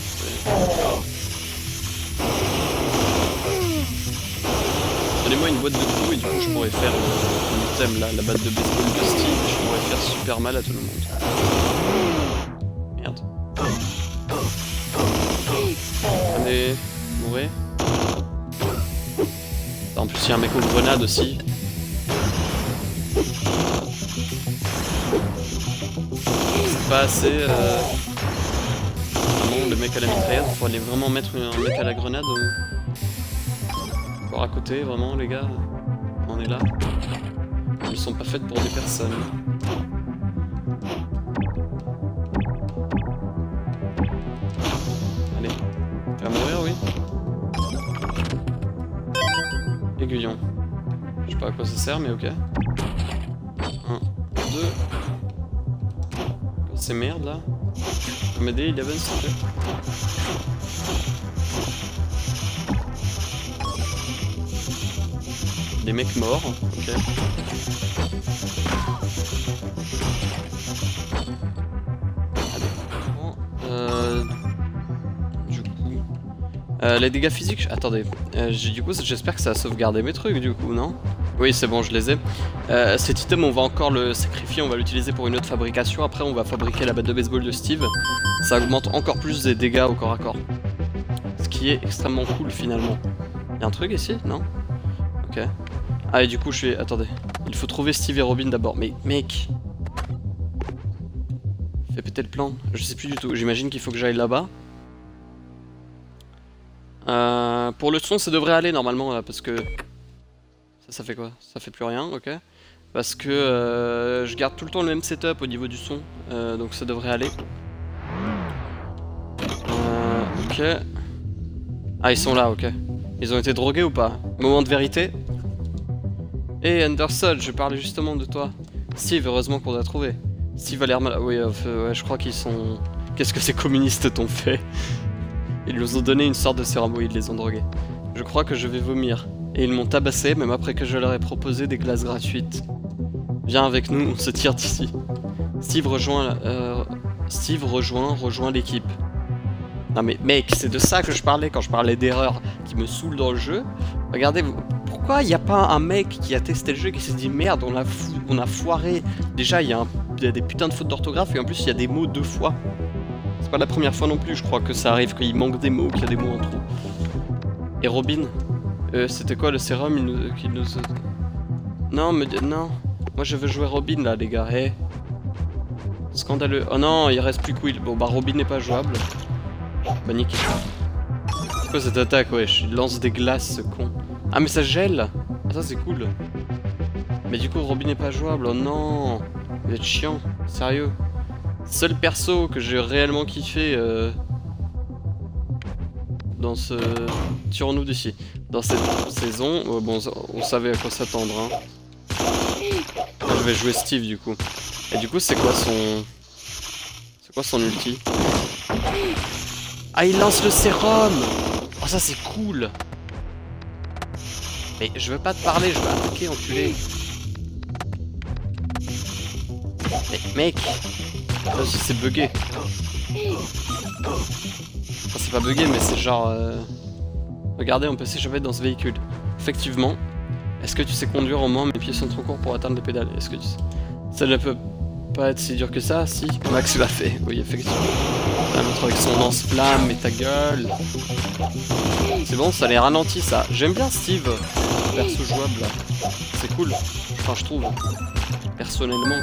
Donnez-moi une boîte de clous et du coup je pourrais faire le thème là, la batte de baseball de Steve. Je pourrais faire super mal à tout le monde. Merde. Allez, mourrez. En plus il y a un mec aux grenades aussi. C'est pas assez... Vraiment le mec à la mitraillette, faut aller vraiment mettre un mec à la grenade. Encore à côté, vraiment les gars. On est là. Ils sont pas faites pour des personnes. aiguillon. Je sais pas à quoi ça sert, mais ok. 1, 2. Ces merdes là. Tu peux m'aider, Eleven, s'il te plaît? Des mecs morts, ok. Du coup... les dégâts physiques... Attendez. Du coup, j'espère que ça a sauvegardé mes trucs, du coup, non? Oui, c'est bon, je les ai. Cet item, on va encore le sacrifier, on va l'utiliser pour une autre fabrication. Après, on va fabriquer la batte de baseball de Steve. Ça augmente encore plus des dégâts au corps à corps. Ce qui est extrêmement cool, finalement. Y'a un truc ici? Non? Ok. Ah, et du coup, je suis... Attendez. Il faut trouver Steve et Robin d'abord. Mais, mec... Fais péter le plan. Je sais plus du tout. J'imagine qu'il faut que j'aille là-bas. Pour le son, ça devrait aller, normalement, là, parce que... Ça fait quoi? Ça fait plus rien, ok. Parce que je garde tout le temps le même setup au niveau du son. Donc ça devrait aller. Ok. Ah, ils sont là, ok. Ils ont été drogués ou pas? Moment de vérité. Hey Anderson, je parlais justement de toi. Steve, heureusement qu'on t'a trouvé. Steve a l'air mal... Oui, ouais, je crois qu'ils sont... Qu'est-ce que ces communistes t'ont fait? Ils nous ont donné une sorte de sérum, oui, ils les ont drogués. Je crois que je vais vomir. Et ils m'ont tabassé, même après que je leur ai proposé des glaces gratuites. Viens avec nous, on se tire d'ici. Steve rejoint l'équipe. Non mais mec, c'est de ça que je parlais quand je parlais d'erreurs qui me saoulent dans le jeu. Regardez, pourquoi il n'y a pas un mec qui a testé le jeu et qui s'est dit merde, on a foiré. Déjà, il y a des putains de fautes d'orthographe et en plus il y a des mots 2 fois. C'est pas la première fois non plus, je crois que ça arrive qu'il manque des mots, qu'il y a des mots en trop. Et Robin? C'était quoi le sérum qu'il nous... Non, mais non. Moi je veux jouer Robin là, les gars. Hey. Scandaleux. Oh non, il reste plus Quill. Bon bah Robin n'est pas jouable. Bah nickel. C'est quoi cette attaque, wesh? Il lance des glaces, ce con. Ah mais ça gèle. Ah ça c'est cool. Mais du coup Robin n'est pas jouable. Oh non. Vous êtes chiant. Sérieux. Seul perso que j'ai réellement kiffé dans ce... Tirons-nous d'ici. Dans cette saison, bon, on savait à quoi s'attendre. Hein. Je vais jouer Steve du coup. Et du coup, c'est quoi son ulti? Ah, il lance le sérum. Oh, ça c'est cool. Mais je veux pas te parler, je veux attaquer, enculé. Mais mec, ça aussi c'est bugué. Enfin, c'est pas bugué, mais c'est genre... Regardez, on peut s'échapper dans ce véhicule. Effectivement. Est-ce que tu sais conduire au moins? Mes pieds sont trop courts pour atteindre les pédales. Est-ce que tu sais... Ça ne peut pas être si dur que ça, si. Max l'a fait. Oui, effectivement. Un autre avec son lance-flamme et ta gueule. C'est bon, ça les ralentit, ça. J'aime bien Steve, perso jouable, là. C'est cool. Enfin, je trouve. Personnellement.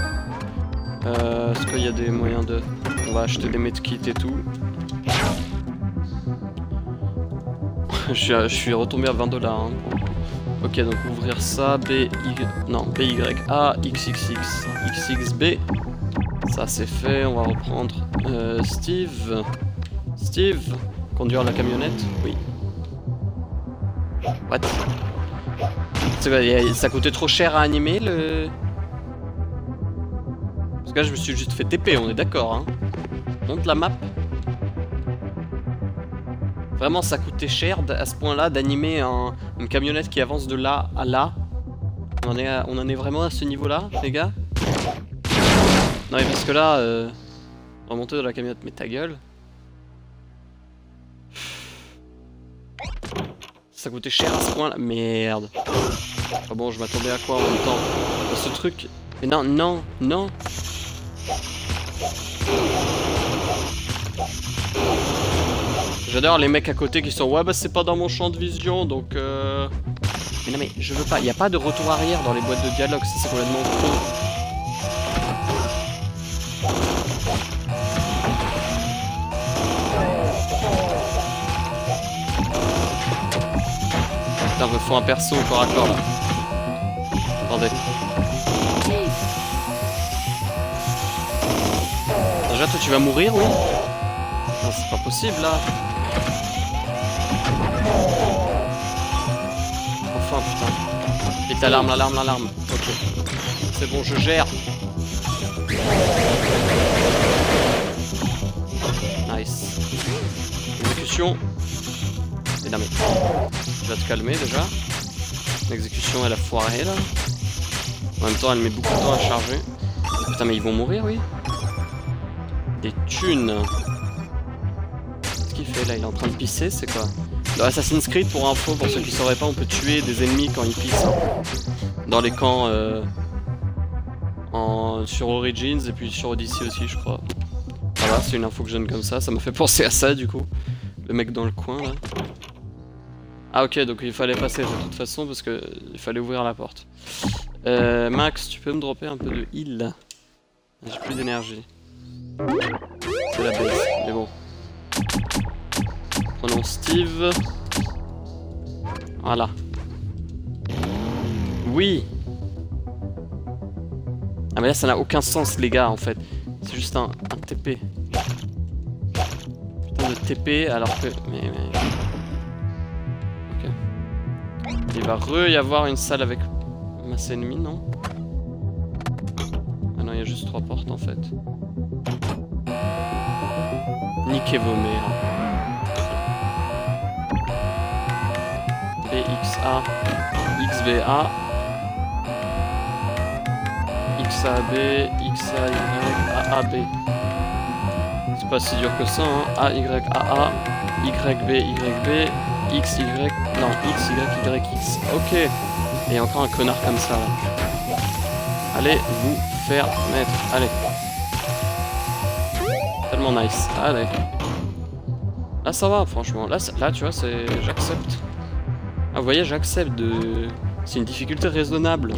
Est-ce qu'il y a des moyens de... On va acheter des medkits et tout. je suis retombé à 20$. Hein. Ok, donc ouvrir ça, non, BY, A, XXX, XXB. Ça c'est fait, on va reprendre Steve. Steve, conduire la camionnette, oui. What? Ça coûtait trop cher à animer le... Parce que là je me suis juste fait TP, on est d'accord, hein. Monte la map. Vraiment, ça coûtait cher à ce point-là d'animer une camionnette qui avance de là à là. On en est vraiment à ce niveau-là, les gars? Non, mais parce que là, remonter de la camionnette, mais ta gueule. Ça coûtait cher à ce point-là. Merde. Ah bon, je m'attendais à quoi en même temps? Ce truc... Mais non, non, non. J'adore les mecs à côté qui sont ouais bah c'est pas dans mon champ de vision donc Mais non mais je veux pas, y a pas de retour arrière dans les boîtes de dialogue, ça c'est complètement con. Putain, me faut un perso au corps à corps là. Attendez. Déjà toi tu vas mourir, oui? Non c'est pas possible là. Enfin putain. l'alarme, l'alarme, l'alarme. Ok. C'est bon, je gère. Nice. Exécution. Et non mais... Tu vas te calmer déjà. L'exécution elle a foiré là. En même temps elle met beaucoup de temps à charger. Putain mais ils vont mourir oui. Des thunes. Qu'est-ce qu'il fait là? Il est en train de pisser, c'est quoi? Dans Assassin's Creed, pour info, pour ceux qui sauraient pas, on peut tuer des ennemis quand ils pissent. Dans les camps sur Origins et puis sur Odyssey aussi je crois. Voilà, c'est une info que je donne comme ça m'a fait penser à ça du coup. Le mec dans le coin là. Ah ok, donc il fallait passer de toute façon parce que il fallait ouvrir la porte. Max, tu peux me dropper un peu de heal? J'ai plus d'énergie. C'est la baisse, mais bon. Prenons Steve. Voilà. Oui. Ah mais là ça n'a aucun sens les gars en fait. C'est juste un TP. Putain de TP alors que... Mais... Ok. Il va y avoir une salle avec masse ennemie, non? Ah non, il y a juste 3 portes en fait. Niquez vos mères. BXA, XBA, XAB, XAY, AAB. C'est pas si dur que ça, hein. AYAA, YB, YB, XY, non, XYYX. Ok. Et encore un connard comme ça. Là. Allez, vous faire mettre. Allez. Tellement nice. Allez. Là, ça va, franchement. Là tu vois, c'est... J'accepte. Ah, vous voyez, j'accepte de... C'est une difficulté raisonnable.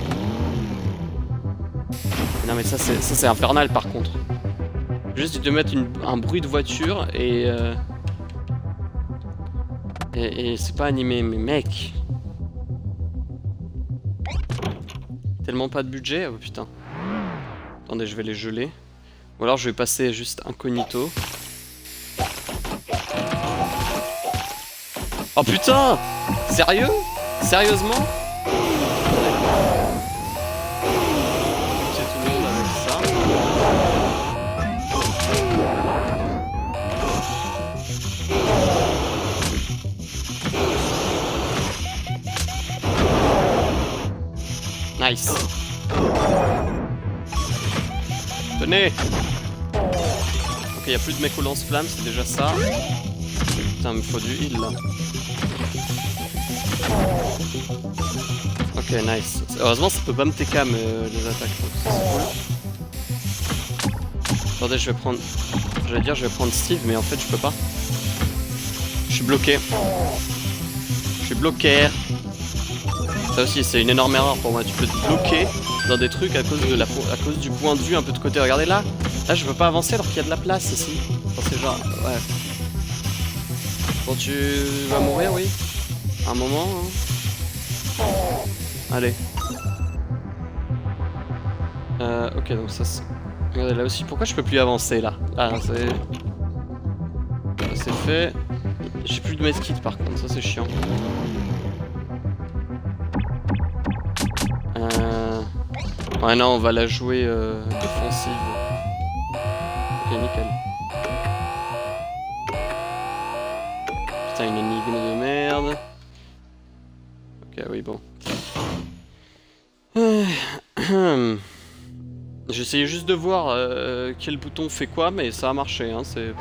Non, mais ça, c'est infernal, par contre. Juste de mettre un bruit de voiture et c'est pas animé, mais mec. Tellement pas de budget, oh putain. Attendez, je vais les geler. Ou alors je vais passer juste incognito. Oh putain! Sérieux? Sérieusement? C'est tout le monde avec ça. Nice. Tenez. Ok, y a plus de mecs au lance-flammes, c'est déjà ça. Putain, il me faut du heal là. Ok, nice. Heureusement, ça peut pas me TK les attaques, donc ça c'est cool. Attendez, je vais prendre... J'allais dire, je vais prendre Steve, mais en fait, je peux pas. Je suis bloqué. Je suis bloqué. Ça aussi, c'est une énorme erreur pour moi. Tu peux te bloquer dans des trucs à cause du point de vue un peu de côté. Regardez là. Là, je peux pas avancer alors qu'il y a de la place ici. Enfin, c'est genre... Ouais. Bon, tu vas mourir, oui. Un moment, hein. Allez. Ok, donc ça c'est... Regardez là aussi, pourquoi je peux plus avancer là? Ah, c'est... C'est fait. J'ai plus de medkit par contre, ça c'est chiant. Ouais non, on va la jouer défensive. Ok, nickel. Putain, une énigme de merde. Ok, oui, bon. J'essayais juste de voir quel bouton fait quoi, mais ça a marché, hein, c'est...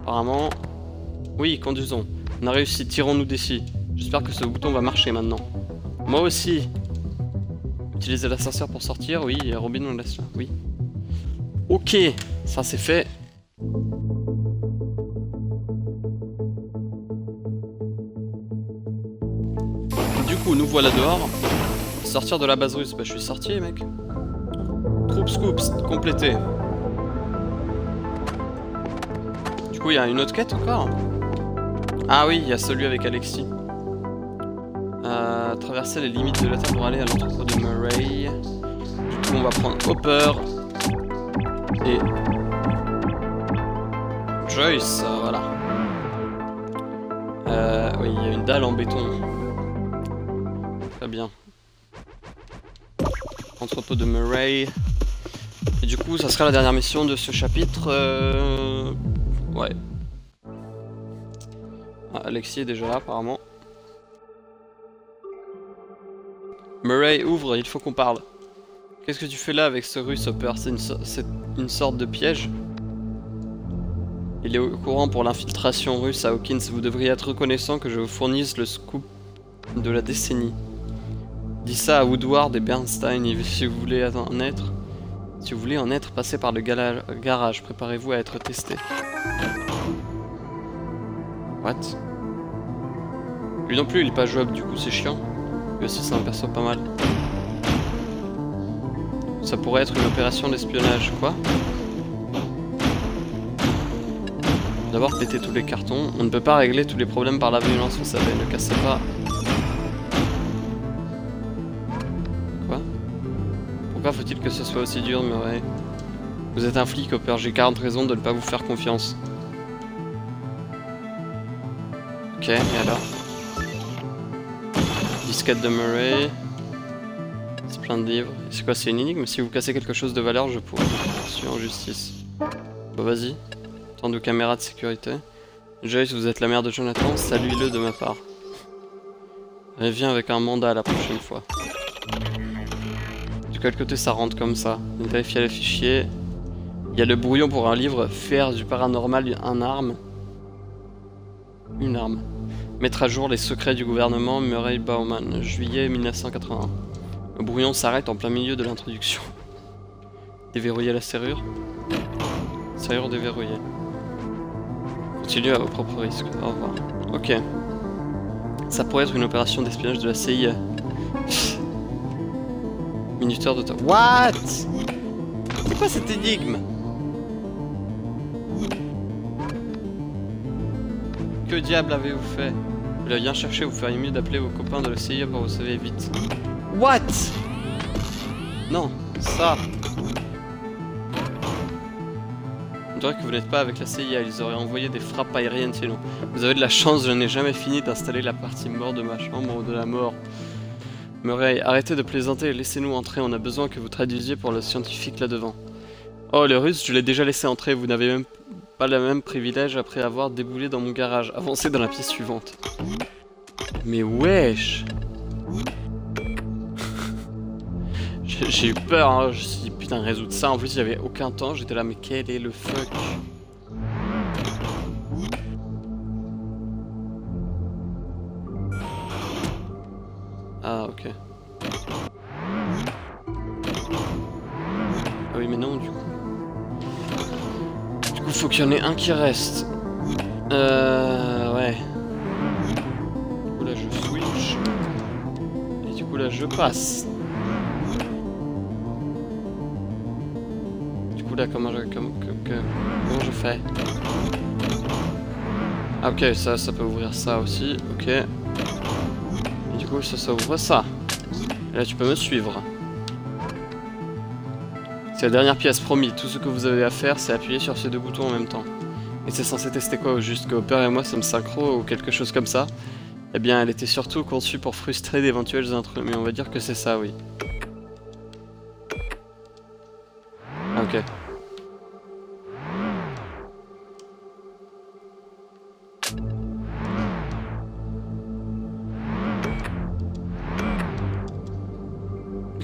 Apparemment... Oui, conduisons. On a réussi, tirons-nous d'ici. J'espère que ce bouton va marcher maintenant. Moi aussi. Utiliser l'ascenseur pour sortir, oui, et Robin on laisse là, oui. Ok, ça c'est fait. Du coup, nous voilà dehors. Sortir de la base russe, bah je suis sorti mec. Troop scoops, complété. Du coup, il y a une autre quête encore. Ah oui, il y a celui avec Alexis. Traverser les limites de la Terre pour aller à l'entrepôt de Murray. Du coup, on va prendre Hopper et Joyce, voilà. Oui, il y a une dalle en béton. Très bien. Entrepôt de Murray. Et du coup, ça sera la dernière mission de ce chapitre. Ouais. Ah, Alexis est déjà là, apparemment. Murray, ouvre, il faut qu'on parle. Qu'est-ce que tu fais là avec ce russe, Hopper? C'est une sorte de piège? Il est au courant pour l'infiltration russe à Hawkins. Vous devriez être reconnaissant que je vous fournisse le scoop de la décennie. Dis ça à Woodward et Bernstein, et si vous voulez en être, passez par le garage. Préparez-vous à être testé. What? Lui non plus, il est pas jouable, du coup c'est chiant. Lui aussi, c'est un perso pas mal. Ça pourrait être une opération d'espionnage, quoi? D'abord péter tous les cartons. On ne peut pas régler tous les problèmes par la violence, vous savez, ne cassez pas. Quoi? Pourquoi faut-il que ce soit aussi dur, Murray? Vous êtes un flic, Hopper, j'ai 40 raisons de ne pas vous faire confiance. Ok, et alors? Disquette de Murray. C'est plein de livres. C'est quoi, c'est une énigme? Si vous cassez quelque chose de valeur, je pourrais vous poursuivre en justice. Bon, vas-y. Tant de caméras de sécurité. Joyce, vous êtes la mère de Jonathan, saluez-le de ma part. Elle vient avec un mandat la prochaine fois. De quel côté ça rentre comme ça? Vérifiez les fichiers. Il y a le brouillon pour un livre, faire du paranormal une arme. Mettre à jour les secrets du gouvernement, Murray Bauman, juillet 1981. Le brouillon s'arrête en plein milieu de l'introduction. Déverrouiller la serrure. Serrure déverrouillée. Continuez à vos propres risques. Au revoir. Ok. Ça pourrait être une opération d'espionnage de la CIA. Minuteur de temps. What? C'est quoi cette énigme? Que diable avez-vous fait? Vous l'avez bien cherché, vous feriez mieux d'appeler vos copains de la CIA pour vous sauver vite. What? Non, ça. On dirait que vous n'êtes pas avec la CIA, ils auraient envoyé des frappes aériennes chez nous. Vous avez de la chance, je n'ai jamais fini d'installer la partie mort de ma chambre de la mort. Murray, arrêtez de plaisanter, laissez-nous entrer, on a besoin que vous traduisiez pour le scientifique là-devant. Oh, le russe, je l'ai déjà laissé entrer, vous n'avez même pas le même privilège après avoir déboulé dans mon garage. Avancez dans la pièce suivante. Mais wesh. J'ai eu peur, hein. Je me suis dit putain, résoudre ça. En plus, j'avais aucun temps. J'étais là, mais quel est le fuck? Ah, ok. Ah oui, mais non, du coup. Du coup, faut qu'il y en ait un qui reste. Ouais. Du coup, là, je switch. Et du coup, là, je passe. Là, comment je fais? Ah, ok, ça peut ouvrir ça aussi, ok. Et du coup, ça ouvre ça. Et là, tu peux me suivre. C'est la dernière pièce, promis. Tout ce que vous avez à faire, c'est appuyer sur ces deux boutons en même temps. Et c'est censé tester quoi, au juste que Hopper et moi sommes synchro ou quelque chose comme ça? Eh bien, elle était surtout conçue pour frustrer d'éventuels intrus, mais on va dire que c'est ça, oui. Ah, ok.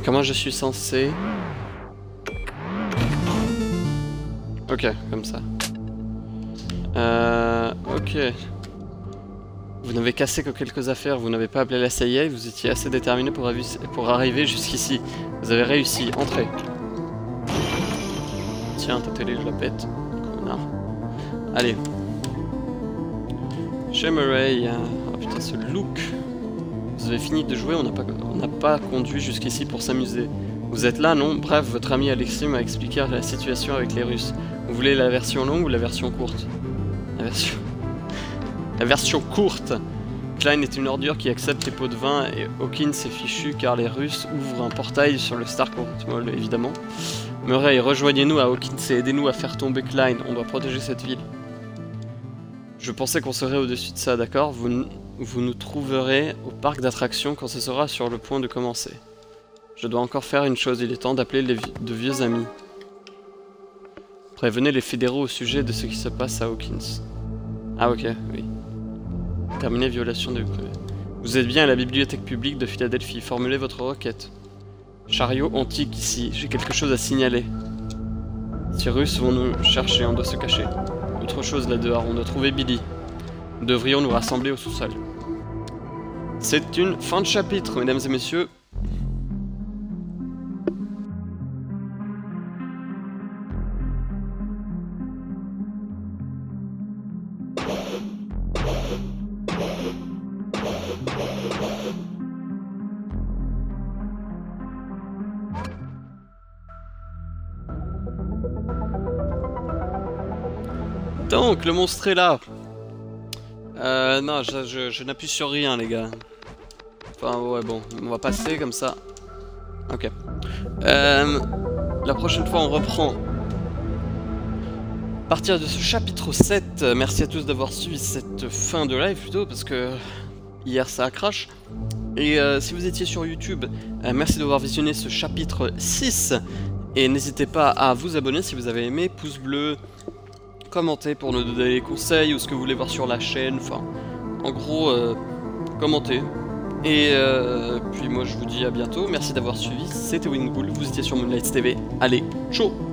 Comment je suis censé... Ok, comme ça. Ok. Vous n'avez cassé que quelques affaires, vous n'avez pas appelé la CIA, vous étiez assez déterminé pour arriver jusqu'ici. Vous avez réussi, entrez. Tiens, ta télé, je la pète. Connard. Allez. Chez Murray. Oh putain, ce look. Vous avez fini de jouer, on n'a pas conduit jusqu'ici pour s'amuser. Vous êtes là, non? Bref, votre ami Alexis m'a expliqué la situation avec les Russes. Vous voulez la version longue ou la version courte? La version courte. Klein est une ordure qui accepte les pots de vin et Hawkins est fichu car les Russes ouvrent un portail sur le Starport Mall, évidemment. Murray, rejoignez-nous à Hawkins et aidez-nous à faire tomber Klein. On doit protéger cette ville. Je pensais qu'on serait au-dessus de ça, d'accord? Vous nous trouverez au parc d'attractions quand ce sera sur le point de commencer. Je dois encore faire une chose, il est temps d'appeler de vieux amis. Prévenez les fédéraux au sujet de ce qui se passe à Hawkins. Ah ok, oui. Terminez violation de vie privée. Vous êtes bien à la bibliothèque publique de Philadelphie, formulez votre requête. Chariot antique ici, j'ai quelque chose à signaler. Cyrus vont nous chercher, on doit se cacher. Autre chose là dehors, on doit trouver Billy. Nous devrions nous rassembler au sous-sol. C'est une fin de chapitre, mesdames et messieurs. Donc, le monstre est là. Non, je n'appuie sur rien, les gars. Enfin, ouais, bon, on va passer comme ça. Ok. La prochaine fois, on reprend. À partir de ce chapitre 7, merci à tous d'avoir suivi cette fin de live plutôt, parce que hier ça a crash. Et si vous étiez sur YouTube, merci d'avoir visionné ce chapitre 6. Et n'hésitez pas à vous abonner si vous avez aimé, pouce bleu, commentez pour nous donner des conseils ou ce que vous voulez voir sur la chaîne, enfin, en gros, commentez. Et puis moi je vous dis à bientôt, merci d'avoir suivi, c'était Wingbull, vous étiez sur Moonlight TV, allez, ciao.